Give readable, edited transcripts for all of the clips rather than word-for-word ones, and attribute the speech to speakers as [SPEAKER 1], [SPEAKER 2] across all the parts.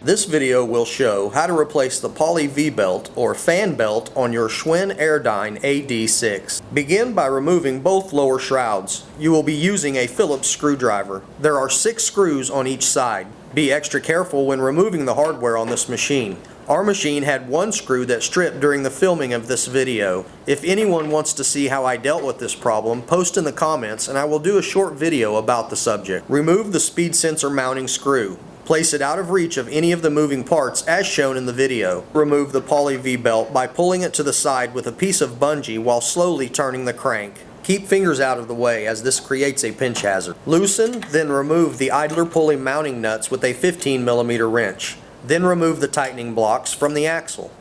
[SPEAKER 1] This video will show how to replace the pulley V-belt or fan belt on your Schwinn Airdyne AD6. Begin by removing both lower shrouds. You will be using a Phillips screwdriver. There are 6 screws on each side. Be extra careful when removing the hardware on this machine. Our machine had 1 screw that stripped during the filming of this video. If anyone wants to see how I dealt with this problem, post in the comments and I will do a short video about the subject. Remove the speed sensor mounting screw. Place it out of reach of any of the moving parts as shown in the video. Remove the pulley V-belt by pulling it to the side with a piece of bungee while slowly turning the crank. Keep fingers out of the way as this creates a pinch hazard. Loosen, then remove the idler pulley mounting nuts with a 15mm wrench. Then remove the tightening blocks from the axle.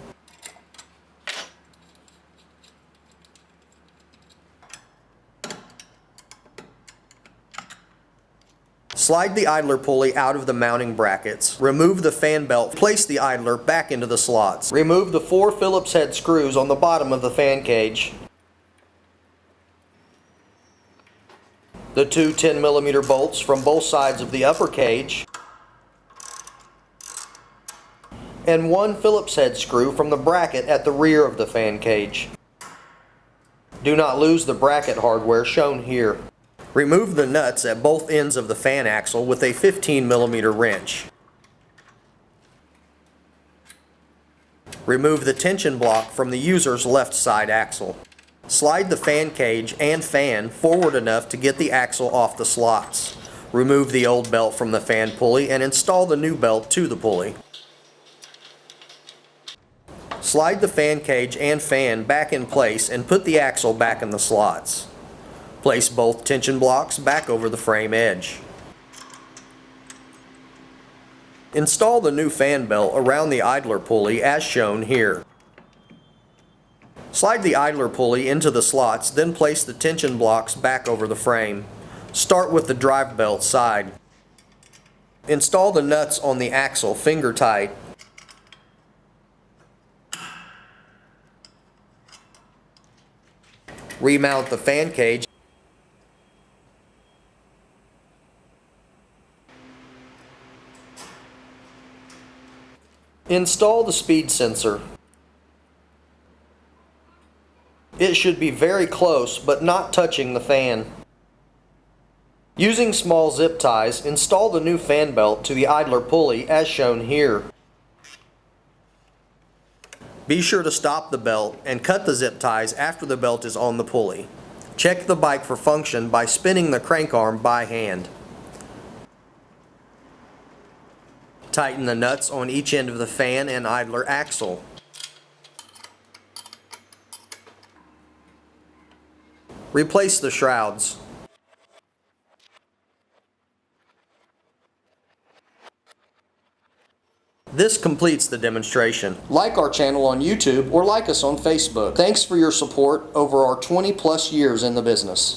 [SPEAKER 1] Slide the idler pulley out of the mounting brackets. Remove the fan belt. Place the idler back into the slots. Remove the 4 Phillips head screws on the bottom of the fan cage. The 2 10mm bolts from both sides of the upper cage. And 1 Phillips head screw from the bracket at the rear of the fan cage. Do not lose the bracket hardware shown here. Remove the nuts at both ends of the fan axle with a 15mm wrench. Remove the tension block from the user's left side axle. Slide the fan cage and fan forward enough to get the axle off the slots. Remove the old belt from the fan pulley and install the new belt to the pulley. Slide the fan cage and fan back in place and put the axle back in the slots. Place both tension blocks back over the frame edge. Install the new fan belt around the idler pulley as shown here. Slide the idler pulley into the slots, then place the tension blocks back over the frame. Start with the drive belt side. Install the nuts on the axle finger tight. Remount the fan cage. Install the speed sensor. It should be very close but not touching the fan. Using small zip ties, install the new fan belt to the idler pulley as shown here. Be sure to stop the belt and cut the zip ties after the belt is on the pulley. Check the bike for function by spinning the crank arm by hand. Tighten the nuts on each end of the fan and idler axle. Replace the shrouds. This completes the demonstration. Like our channel on YouTube or like us on Facebook. Thanks for your support over our 20+ years in the business.